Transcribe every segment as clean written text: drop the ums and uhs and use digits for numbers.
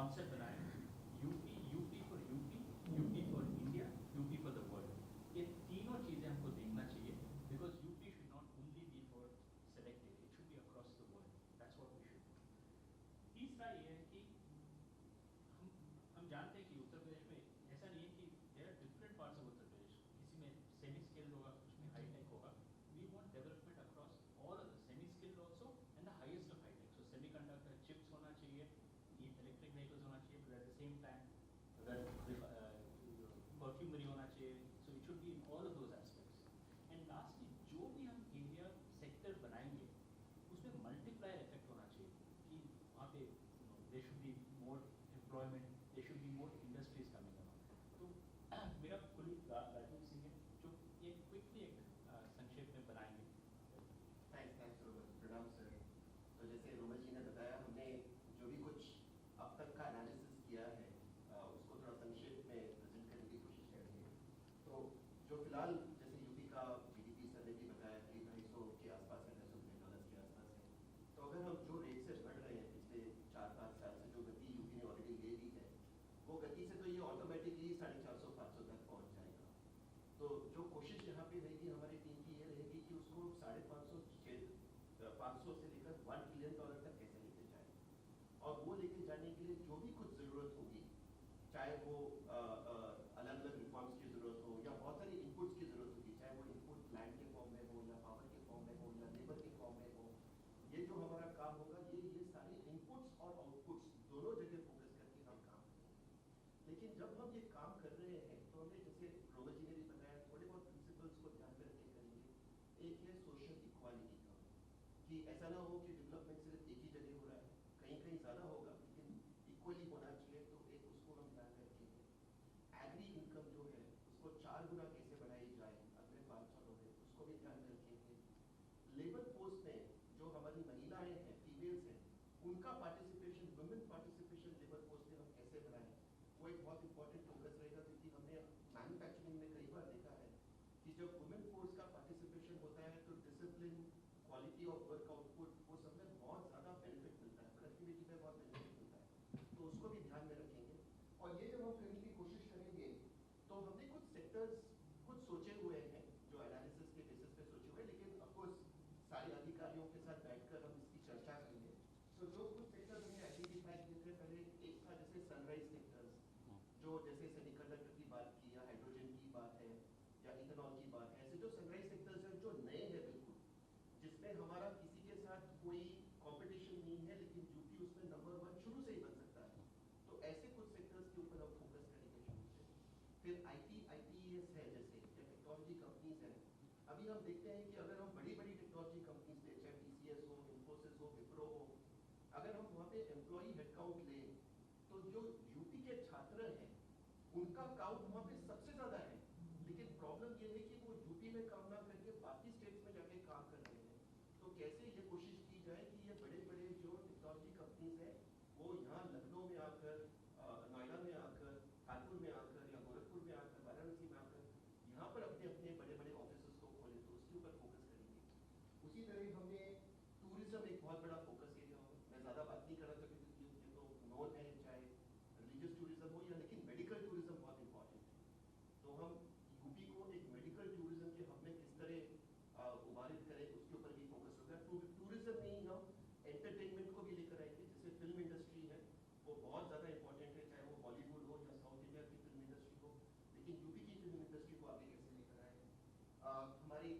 Concept बनाया UP, UP for UP, UP for India, UP for the world. ये तीनों चीज़ें हमको देखना चाहिए because UP should not only be for selected, it should be across the world, that's what we should do. तीसरा ये है कि हम जानते हैं कि उत्तर प्रदेश में ऐसा नहीं है कि there are different parts of Uttar Pradesh, किसी में सेमी स्किल्ड होगा, कुछ में हाईटेक होगा। We want development across all of the semi skilled also and the highest of hi tech. So semiconductor chips होना चाहिए, इलेक्ट्रिक व्हीकल्स होना चाहिए, but at the same time अगर परफ्यूमरी होना चाहिए, so it should be in all of those aspects. And lastly जो भी हम एरिया सेक्टर बनाएंगे उसमें मल्टीप्लायर इफेक्ट होना चाहिए कि वहाँ पे they should be more employment, they should be more industries coming around. तो मेरा कुलीग राजीव सिंह है जो ये क्विकली एक संक्षेप में बनाएंगे। थैंक्स रोमन, प्रणाम सर। तो जैसे रोमन जी ने बताया, हमने जो भी कुछ अब तक का एनालिसिस किया है उसको थोड़ा संक्षेप में प्रेजेंट करने की कोशिश करेंगे। तो जो फिलहाल जैसे यूपी का जीडीपी सर ने भी बताया करीब 250 के आसपास है, $250 के आसपास है। तो अगर हम जो रेट से बढ़ रहे हैं पिछले 4-5 साल से, जो गति यूपी ने ऑलरेडी ले ली है, वो गति से तो ये ऑटोमेटिकली 450-500 तक पहुंच जाएगा। तो जो कोशिश यहाँ पे रहेगी हमारी टीम की, ये रहेगी कि उसको 550 से लेकर $1 ट्रिलियन तक कैसे लेके जाए, और वो लेके जाने के लिए जो भी कुछ जरूरत होगी, चाहे वो अलग अलग रिफॉर्म्स की जरूरत हो या बहुत सारी इनपुट्स की जरूरत होगी, चाहे वो इनपुट लैंड के फॉर्म में हो या पावर के फॉर्म में हो या लेबर के फॉर्म में हो, ये जो हमारा काम होगा ये सारे इनपुट्स और आउटपुट्स दोनों जगह फोकस करके हम काम करेंगे। लेकिन जब हम ये काम कर रहे हैं तो हमें, जैसे रोमन जी ने भी बताया, थोड़े बहुत प्रिंसिपल्स को ध्यान में रख के करेंगे। एक है सोशल इक्वालिटी का, कि ऐसा ना हो कि डेवलपमेंट सिर्फ एक ही जगह हो रहा है, कहीं कहीं ज्यादा होगा लेकिन इक्वली होना चाहिए, तो एक उसको हम ध्यान में रखेंगे। एग्री इनकम जो है उसको 4 गुना कैसे बढ़ाई जाए अगले 5 सालों में, उसको भी ध्यान में रखेंगे। लेबर फोर्स में जो हमारी महिलाएं हैं, फीमेल्स हैं, उनका participation, women participation labour force में हम कैसे बढ़ाएं, वो एक बहुत इंपॉर्टेंट फोकस रहेगा। क्योंकि हमने मैन्युफैक्चरिंग में कई बार देखा है कि जब वुमेन फोर्स का पार्टिसिपेशन होता है तो discipline, quality of work output, वो सब में बहुत ज्यादा बेनिफिट मिलता है, प्रोडक्टिविटी में बहुत बेनिफिट मिलता है। तो उसको भी ध्यान में रखेंगे। और ये जब हम करने की कोशिश करेंगे तो हमने कुछ सेक्टर्स कुछ सोचे हुए हैं, जो एनालिसिस के बेसिस पे सोचे हुए हैं, लेकिन ऑफकोर्स सारे अधिकारियों के साथ बैठकर हम इसकी चर्चा करेंगे। तो जो कुछ सेक्टर्स हमने आइडेंटिफाई किए थे, पहले एक था जैसे सनराइज सेक्टर्स, जो जैसे सेमीकंडक्टर की बात की या हाइड्रोजन की बात है या इथेनॉल की बात है, ऐसे जो सनराइज सेक्टर्स हैं जो नए हैं बिल्कुल, जिसमें हमारा किसी के साथ कोई कंपटीशन नहीं है, लेकिन यूपी उसमें नंबर 1 शुरू से ही बन सकता है। तो ऐसे कुछ सेक्टर्स के ऊपर हम फोकस करेंगे शुरू से। फिर आईटीईएस है, जैसे या टेक्नोलॉजी कंपनीज है। अभी हम देखते हैं कि अगर हम बड़ी बड़ी टेक्नोलॉजी कंपनीज ले, चाहे टीसीएस हो, इंफोसिस हो, विप्रो हो, अगर हम वहाँ पे एम्प्लॉई हेडकाउंट लें तो जो यूपी के छात्र हैं उनका काउंट वहाँ पे सबसे ज्यादा है। लेकिन प्रॉब्लम ये है कि वो यूपी में काम ना करके बाकी स्टेट्स में जाके काम कर रहे हैं। तो कैसे ये कोशिश की जाए कि ये बड़े बड़े जो टेक्नोलॉजी कंपनीज हैं वो यहाँ लखनऊ में आकर, नोएडा में आकर, कानपुर में आकर या गोरखपुर में आकर, वाराणसी में आकर यहाँ पर अपने अपने बड़े बड़े ऑफिस को खोले, तो उसके ऊपर फोकस करेंगे। उसी तरह हमने टूरिज्म एक बहुत बड़ा फोकस एरिया होगा। मैं ज्यादा बात नहीं कर रहा था क्योंकि ये तो नॉन है, चाहे रिलीजियस टूरिज्म हो या, लेकिन मेडिकल टूरिज्म बहुत इंपॉर्टेंट है। तो हम यूपी को एक मेडिकल टूरिज्म के हब में किस तरह उभारित करें, उसके ऊपर भी फोकस होगा। टूरिज्म में ही हम एंटरटेनमेंट को भी लेकर आएंगे। जैसे फिल्म इंडस्ट्री है, वो बहुत ज्यादा इंपॉर्टेंट है, चाहे वो बॉलीवुड हो या साउथ इंडिया की फिल्म इंडस्ट्री हो, लेकिन यूपी की फिल्म इंडस्ट्री को आगे कैसे लेकर आए। हमारी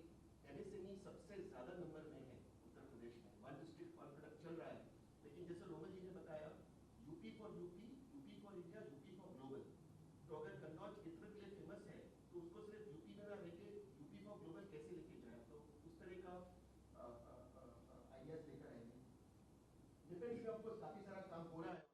एमएसएमई सबसे ज्यादा नंबर में है उत्तर प्रदेश में, 1 डिस्ट्रिक्ट 1 प्रोडक्ट चल रहा है। लेकिन जैसे रोमन जी ने बताया, UP for UP, UP for India, UP for global. तो अगर कन्नौज इत्र के लिए फेमस है तो उसको सिर्फ यूपी में ना लेके यूपी फॉर ग्लोबल कैसे लेके जाए, तो उस तरह का आइडियाज लेकर आएंगे। डिफेंस में आपको काफी सारा काम हो रहा है।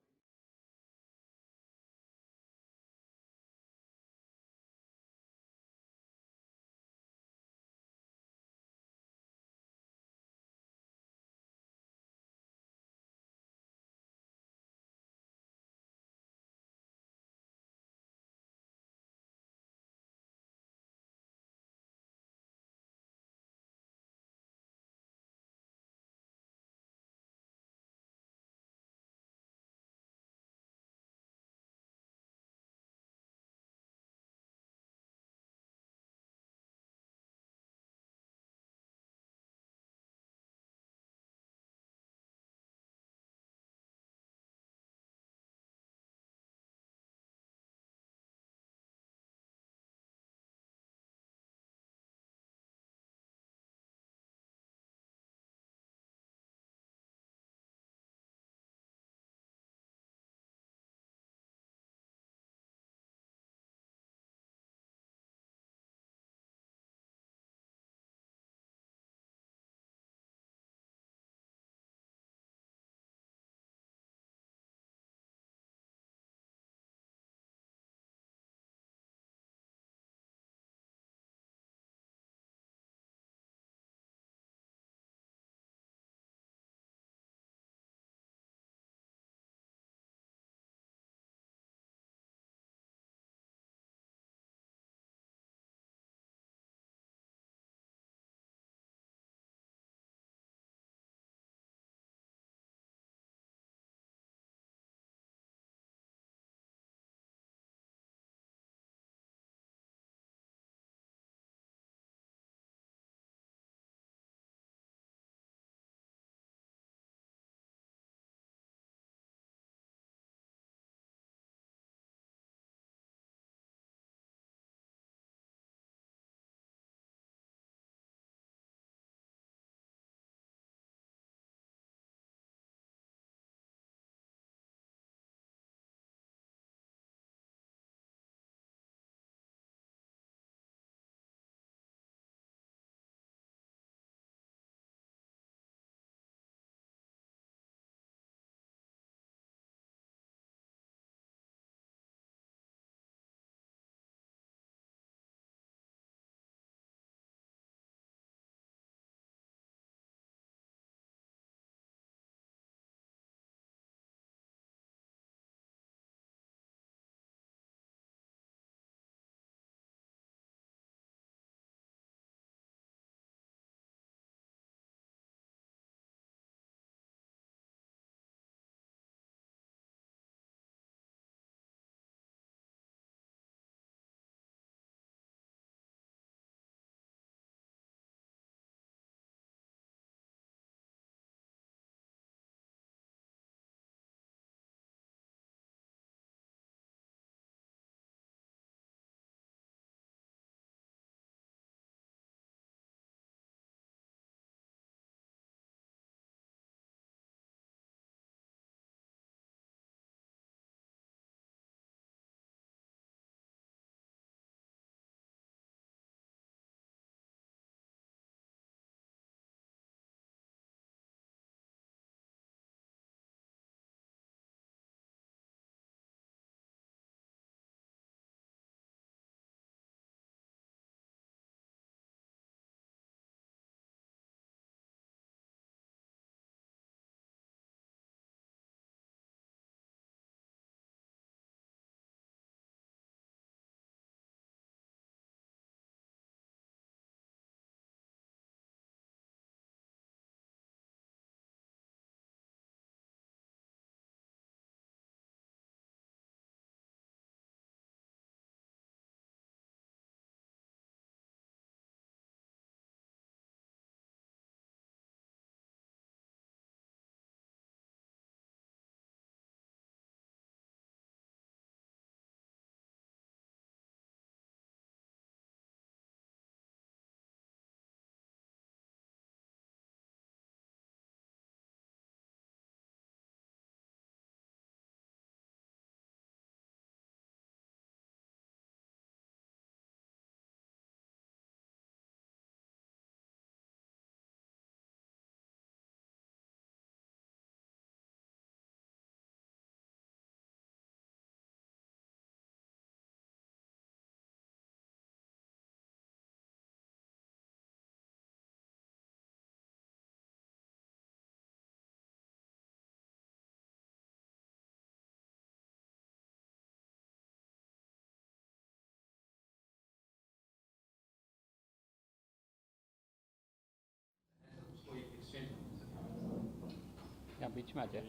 बीच में आ जाए।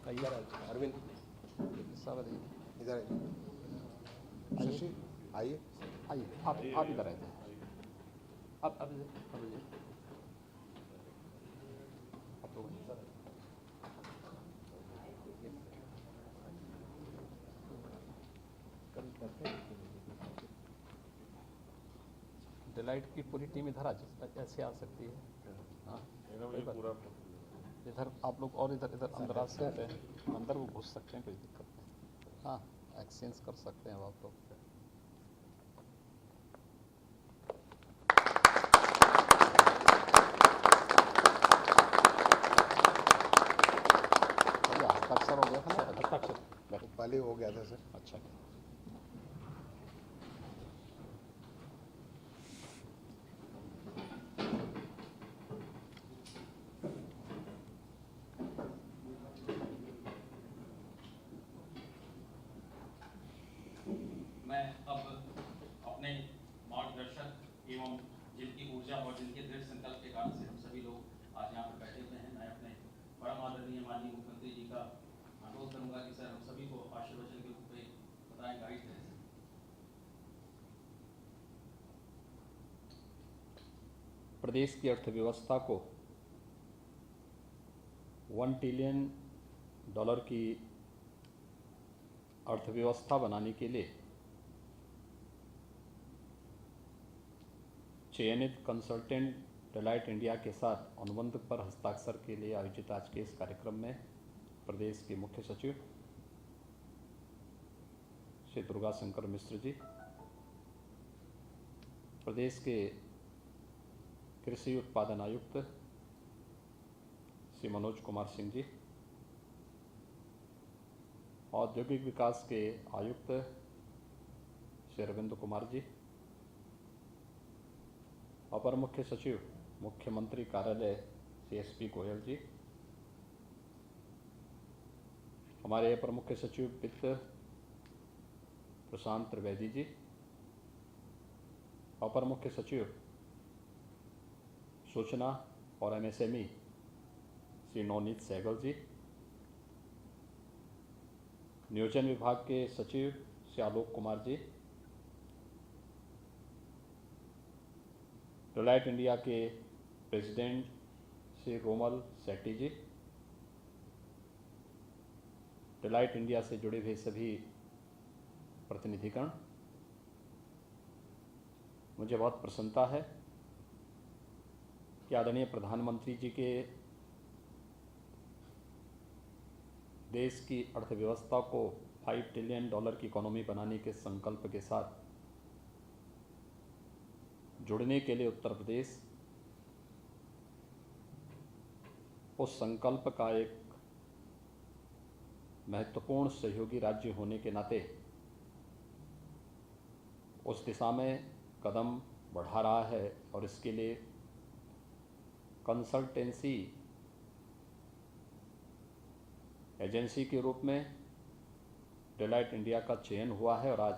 इधर अरविंद सब इधर शशि आइए। आइए, आप इधर आइए। अब आप लोग डिलाइट की पूरी टीम इधर ऐसे आ सकती है। हाँ, इधर आप लोग और इधर अंदर आ सकते हैं, अंदर वो घुस सकते हैं, कोई दिक्कत नहीं। हाँ, एक्सचेंज कर सकते हैं आप लोग। हस्ताक्षर हो गया था ना? हस्ताक्षर पहले हो गया था सर। अच्छा। मैं अब अपने मार्गदर्शक एवं जिनकी ऊर्जा और जिनके दृढ़ संकल्प के कारण से हम सभी लोग आज यहाँ पर बैठे हुए हैं, मैं अपने परम आदरणीय माननीय मुख्यमंत्री जी का अनुरोध करूंगा कि सर हम सभी को आशीर्वचन के रूप में बताएं, गाइड करें। प्रदेश की अर्थव्यवस्था को $1 ट्रिलियन की अर्थव्यवस्था बनाने के लिए चयनित कंसल्टेंट डेलाइट इंडिया के साथ अनुबंध पर हस्ताक्षर के लिए आयोजित आज के इस कार्यक्रम में प्रदेश के मुख्य सचिव श्री दुर्गा शंकर मिश्र जी, प्रदेश के कृषि उत्पादन आयुक्त श्री मनोज कुमार सिंह जी, औद्योगिक विकास के आयुक्त श्री अरविंद कुमार जी, अपर मुख्य सचिव मुख्यमंत्री कार्यालय श्री SP गोयल जी, हमारे अपर मुख्य सचिव वित्त प्रशांत त्रिवेदी जी, अपर मुख्य सचिव सूचना और MSME श्री नवनीत सहगल जी, नियोजन विभाग के सचिव श्री आलोक कुमार जी, डेलाइट इंडिया के प्रेसिडेंट श्री रोमल सेट्टी जी, डेलाइट इंडिया से जुड़े हुए सभी प्रतिनिधिगण, मुझे बहुत प्रसन्नता है कि आदरणीय प्रधानमंत्री जी के देश की अर्थव्यवस्था को $5 ट्रिलियन की इकोनॉमी बनाने के संकल्प के साथ जुड़ने के लिए उत्तर प्रदेश उस संकल्प का एक महत्वपूर्ण सहयोगी राज्य होने के नाते उस दिशा में कदम बढ़ा रहा है और इसके लिए कंसल्टेंसी एजेंसी के रूप में डेलाइट इंडिया का चयन हुआ है और आज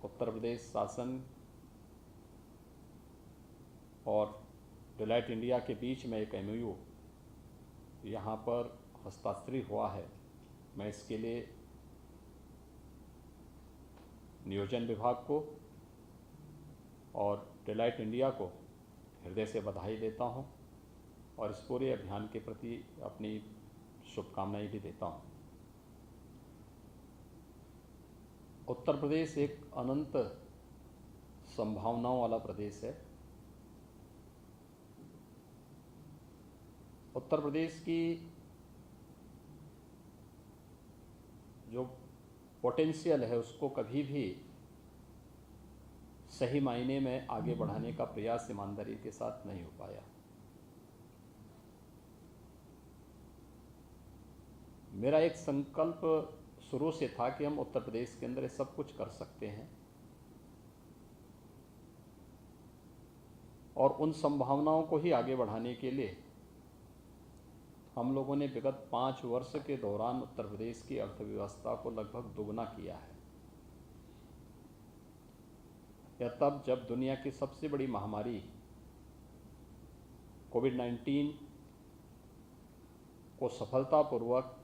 उत्तर प्रदेश शासन और डेलाइट इंडिया के बीच में एक MOU यहाँ पर हस्ताक्षरित हुआ है। मैं इसके लिए नियोजन विभाग को और डेलाइट इंडिया को हृदय से बधाई देता हूँ और इस पूरे अभियान के प्रति अपनी शुभकामनाएं भी देता हूँ। उत्तर प्रदेश एक अनंत संभावनाओं वाला प्रदेश है। उत्तर प्रदेश की जो पोटेंशियल है उसको कभी भी सही मायने में आगे बढ़ाने का प्रयास ईमानदारी के साथ नहीं हो पाया। मेरा एक संकल्प शुरू से था कि हम उत्तर प्रदेश के अंदर सब कुछ कर सकते हैं और उन संभावनाओं को ही आगे बढ़ाने के लिए हम लोगों ने विगत 5 वर्ष के दौरान उत्तर प्रदेश की अर्थव्यवस्था को लगभग दोगुना किया है। या तब जब दुनिया की सबसे बड़ी महामारी कोविड-19 को सफलतापूर्वक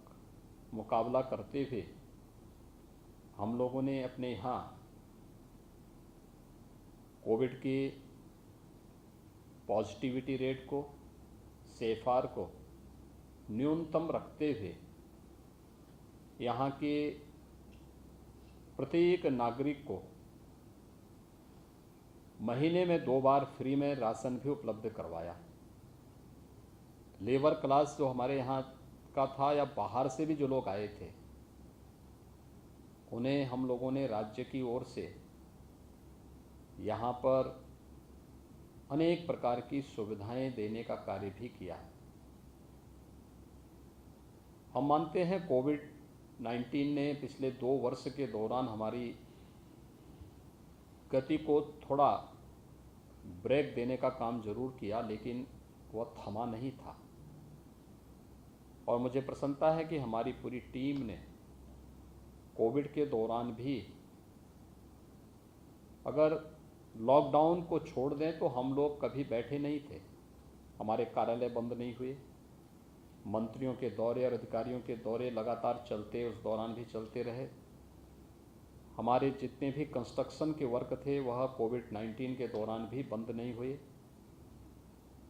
मुकाबला करते हुए हम लोगों ने अपने यहाँ कोविड के पॉजिटिविटी रेट को, CFR को न्यूनतम रखते हुए यहाँ के प्रत्येक नागरिक को महीने में 2 बार फ्री में राशन भी उपलब्ध करवाया। लेबर क्लास जो हमारे यहाँ का था या बाहर से भी जो लोग आए थे, उन्हें हम लोगों ने राज्य की ओर से यहाँ पर अनेक प्रकार की सुविधाएं देने का कार्य भी किया है। हम मानते हैं कोविड-19 ने पिछले 2 वर्ष के दौरान हमारी गति को थोड़ा ब्रेक देने का काम जरूर किया, लेकिन वह थमा नहीं था। और मुझे प्रसन्नता है कि हमारी पूरी टीम ने कोविड के दौरान भी, अगर लॉकडाउन को छोड़ दें तो हम लोग कभी बैठे नहीं थे। हमारे कार्यालय बंद नहीं हुए, मंत्रियों के दौरे और अधिकारियों के दौरे लगातार चलते, उस दौरान भी चलते रहे। हमारे जितने भी कंस्ट्रक्शन के वर्क थे वह कोविड-19 के दौरान भी बंद नहीं हुए,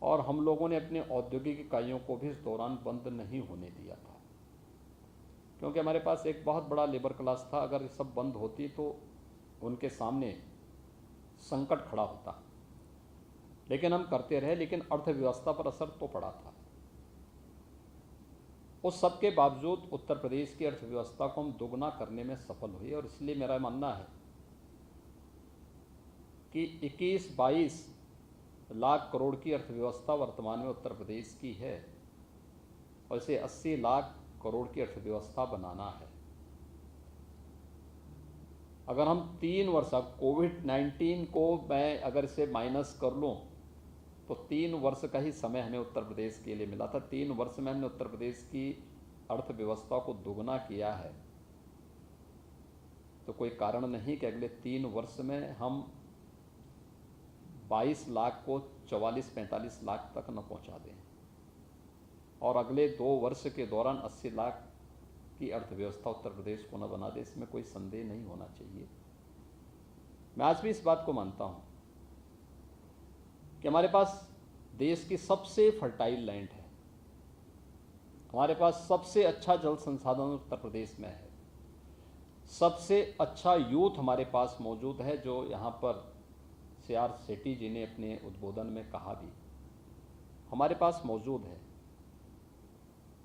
और हम लोगों ने अपने औद्योगिक इकाइयों को भी इस दौरान बंद नहीं होने दिया था, क्योंकि हमारे पास एक बहुत बड़ा लेबर क्लास था। अगर ये सब बंद होती तो उनके सामने संकट खड़ा होता, लेकिन हम करते रहे, लेकिन अर्थव्यवस्था पर असर तो पड़ा था। उस सब के बावजूद उत्तर प्रदेश की अर्थव्यवस्था को हम दोगुना करने में सफल हुए, और इसलिए मेरा मानना है कि 21-22 लाख करोड़ की अर्थव्यवस्था वर्तमान में उत्तर प्रदेश की है, और इसे 80 लाख करोड़ की अर्थव्यवस्था बनाना है। अगर हम 3 वर्ष, अब कोविड-19 को मैं अगर इसे माइनस कर लूँ तो 3 वर्ष का ही समय हमें उत्तर प्रदेश के लिए मिला था। 3 वर्ष में हमने उत्तर प्रदेश की अर्थव्यवस्था को दोगुना किया है, तो कोई कारण नहीं कि अगले 3 वर्ष में हम 22 लाख को 44-45 लाख तक न पहुंचा दें, और अगले 2 वर्ष के दौरान 80 लाख की अर्थव्यवस्था उत्तर प्रदेश को न बना दे, इसमें कोई संदेह नहीं होना चाहिए। मैं आज भी इस बात को मानता हूं कि हमारे पास देश की सबसे फर्टाइल लैंड है, हमारे पास सबसे अच्छा जल संसाधन उत्तर प्रदेश में है, सबसे अच्छा यूथ हमारे पास मौजूद है, जो यहाँ पर CR सेठी जी ने अपने उद्बोधन में कहा भी, हमारे पास मौजूद है।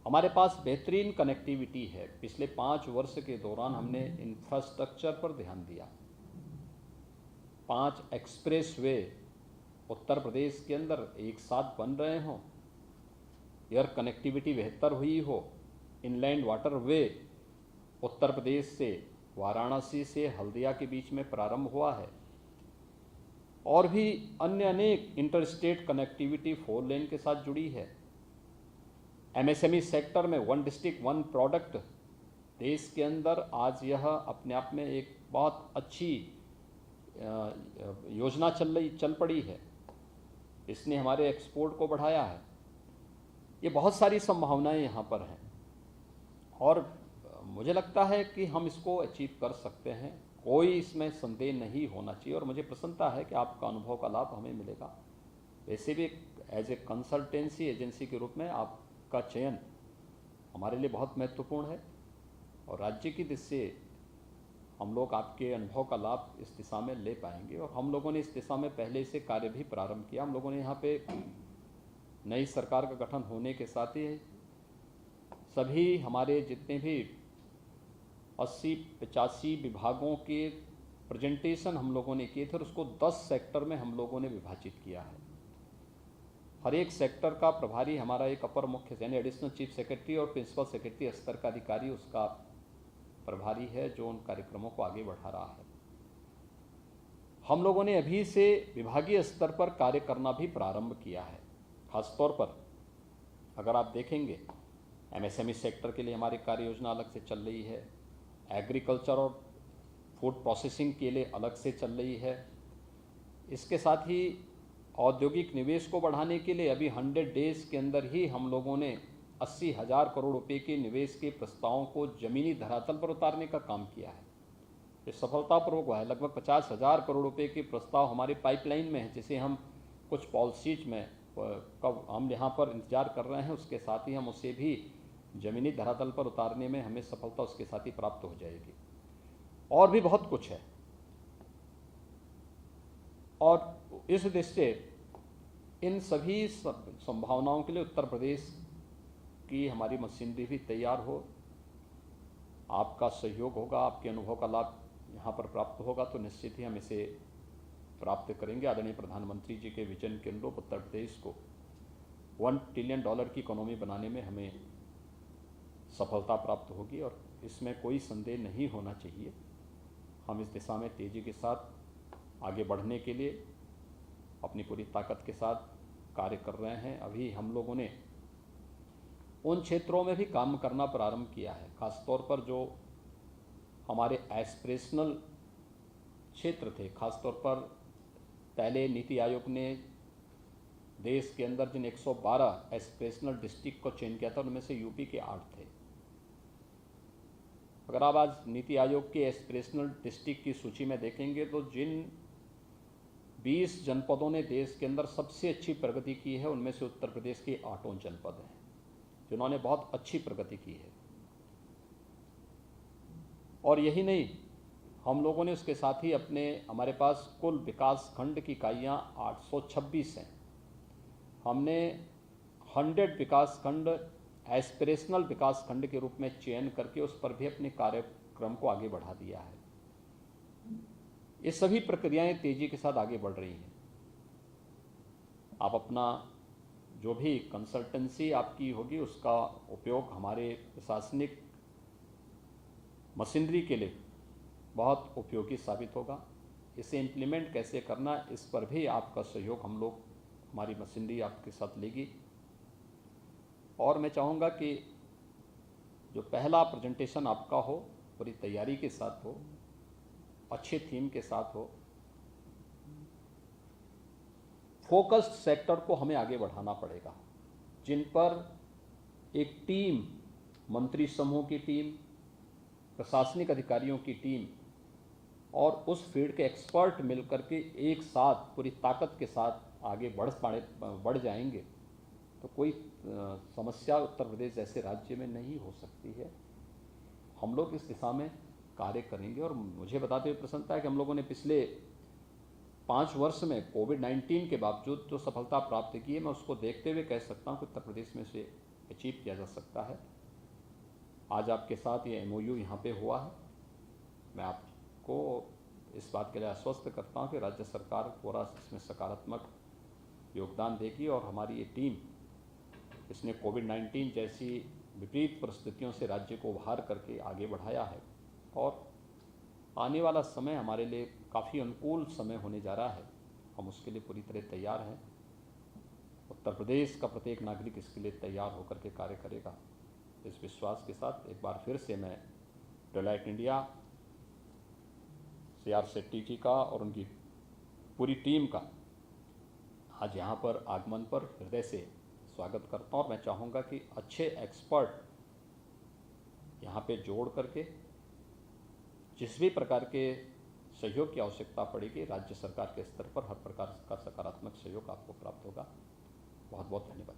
हमारे पास बेहतरीन कनेक्टिविटी है। पिछले 5 वर्ष के दौरान हमने इंफ्रास्ट्रक्चर पर ध्यान दिया। 5 एक्सप्रेसवे उत्तर प्रदेश के अंदर एक साथ बन रहे हों, एयर कनेक्टिविटी बेहतर हुई हो, inland water way Uttar Pradesh से वाराणसी से हल्दिया के बीच में प्रारंभ हुआ है, और भी अन्य अनेक इंटरस्टेट कनेक्टिविटी 4 लेन के साथ जुड़ी है। MSME सेक्टर में 1 डिस्ट्रिक्ट 1 प्रोडक्ट देश के अंदर आज यह अपने आप में एक बहुत अच्छी योजना चल पड़ी है। इसने हमारे एक्सपोर्ट को बढ़ाया है। ये बहुत सारी संभावनाएं यहाँ पर हैं, और मुझे लगता है कि हम इसको अचीव कर सकते हैं, कोई इसमें संदेह नहीं होना चाहिए। और मुझे प्रसन्नता है कि आपका अनुभव का लाभ हमें मिलेगा। वैसे भी एज ए कंसल्टेंसी एजेंसी के रूप में आपका चयन हमारे लिए बहुत महत्वपूर्ण है, और राज्य की दिशा से हम लोग आपके अनुभव का लाभ इस दिशा में ले पाएंगे। और हम लोगों ने इस दिशा में पहले से कार्य भी प्रारंभ किया। हम लोगों ने यहाँ पे नई सरकार का गठन होने के साथ ही सभी हमारे जितने भी 80-85 विभागों के प्रेजेंटेशन हम लोगों ने किए थे, और उसको 10 सेक्टर में हम लोगों ने विभाजित किया है। हर एक सेक्टर का प्रभारी हमारा एक अपर मुख्य यानी एडिशनल चीफ सेक्रेटरी और प्रिंसिपल सेक्रेटरी स्तर का अधिकारी उसका प्रभारी है, जो उन कार्यक्रमों को आगे बढ़ा रहा है। हम लोगों ने अभी से विभागीय स्तर पर कार्य करना भी प्रारंभ किया है। खासतौर पर अगर आप देखेंगे, MSME सेक्टर के लिए हमारी कार्य योजना अलग से चल रही है, एग्रीकल्चर और फूड प्रोसेसिंग के लिए अलग से चल रही है, इसके साथ ही औद्योगिक निवेश को बढ़ाने के लिए अभी 100 डेज के अंदर ही हम लोगों ने 80,000 करोड़ रुपए के निवेश के प्रस्तावों को जमीनी धरातल पर उतारने का काम किया है। ये सफलतापूर्वक हुआ है। लगभग 50,000 करोड़ रुपए के प्रस्ताव हमारे पाइपलाइन में है, जिसे हम कुछ पॉलिसीज में कब हम यहाँ पर इंतजार कर रहे हैं, उसके साथ ही हम उसे भी जमीनी धरातल पर उतारने में हमें सफलता उसके साथ ही प्राप्त हो जाएगी। और भी बहुत कुछ है, और इस दृष्टि से इन सभी संभावनाओं के लिए उत्तर प्रदेश की हमारी मशीनरी भी तैयार हो। आपका सहयोग होगा, आपके अनुभव का लाभ यहाँ पर प्राप्त होगा, तो निश्चित ही हम इसे प्राप्त करेंगे। आदरणीय प्रधानमंत्री जी के विजन के अनुरूप उत्तर प्रदेश को $1 ट्रिलियन की इकोनॉमी बनाने में हमें सफलता प्राप्त होगी, और इसमें कोई संदेह नहीं होना चाहिए। हम इस दिशा में तेजी के साथ आगे बढ़ने के लिए अपनी पूरी ताकत के साथ कार्य कर रहे हैं। अभी हम लोगों ने उन क्षेत्रों में भी काम करना प्रारंभ किया है, खासतौर पर जो हमारे एस्पिरेशनल क्षेत्र थे। खासतौर पर पहले नीति आयोग ने देश के अंदर जिन 112 एस्पिरेशनल डिस्ट्रिक्ट को चयन किया था, उनमें से यूपी के 8 थे। अगर आप आज नीति आयोग के एस्पिरेशनल डिस्ट्रिक्ट की सूची में देखेंगे तो जिन 20 जनपदों ने देश के अंदर सबसे अच्छी प्रगति की है, उनमें से उत्तर प्रदेश के 8 जनपद हैं जिन्होंने बहुत अच्छी प्रगति की है। और यही नहीं, हम लोगों ने उसके साथ ही हमारे पास कुल विकास खंड की इकाइयाँ 826 हैं। हमने 100 विकास खंड एस्पिरेशनल विकास खंड के रूप में चयन करके उस पर भी अपने कार्यक्रम को आगे बढ़ा दिया है। ये सभी प्रक्रियाएं तेजी के साथ आगे बढ़ रही हैं। आप अपना जो भी कंसल्टेंसी आपकी होगी, उसका उपयोग हमारे प्रशासनिक मशीनरी के लिए बहुत उपयोगी साबित होगा। इसे इम्प्लीमेंट कैसे करना, इस पर भी आपका सहयोग हमारी मशीनरी आपके साथ लेगी। और मैं चाहूँगा कि जो पहला प्रेजेंटेशन आपका हो, पूरी तैयारी के साथ हो, अच्छे थीम के साथ हो। फोकस्ड सेक्टर को हमें आगे बढ़ाना पड़ेगा, जिन पर एक टीम, मंत्री समूह की टीम, प्रशासनिक अधिकारियों की टीम और उस फील्ड के एक्सपर्ट मिलकर के एक साथ पूरी ताकत के साथ आगे बढ़ जाएंगे तो कोई समस्या उत्तर प्रदेश जैसे राज्य में नहीं हो सकती है। हम लोग इस दिशा में कार्य करेंगे। और मुझे बताते हुए प्रसन्नता है कि हम लोगों ने पिछले 5 वर्ष में कोविड-19 के बावजूद जो सफलता प्राप्त की है, मैं उसको देखते हुए कह सकता हूँ कि उत्तर प्रदेश में से अचीव किया जा सकता है। आज आपके साथ ये MOU यहाँ पे हुआ है। मैं आपको इस बात के लिए आश्वस्त करता हूँ कि राज्य सरकार पूरा इसमें सकारात्मक योगदान देगी, और हमारी ये टीम इसने कोविड-19 जैसी विपरीत परिस्थितियों से राज्य को उभार करके आगे बढ़ाया है, और आने वाला समय हमारे लिए काफ़ी अनुकूल समय होने जा रहा है। हम उसके लिए पूरी तरह तैयार हैं। उत्तर प्रदेश का प्रत्येक नागरिक इसके लिए तैयार होकर के कार्य करेगा। इस विश्वास के साथ एक बार फिर से मैं डेलॉयट इंडिया, CR शेट्टी जी का और उनकी पूरी टीम का आज यहाँ पर आगमन पर हृदय से स्वागत करता हूँ। और मैं चाहूँगा कि अच्छे एक्सपर्ट यहाँ पे जोड़ करके जिस भी प्रकार के सहयोग की आवश्यकता पड़ेगी, राज्य सरकार के स्तर पर हर प्रकार का सकारात्मक सहयोग आपको प्राप्त होगा। बहुत बहुत धन्यवाद।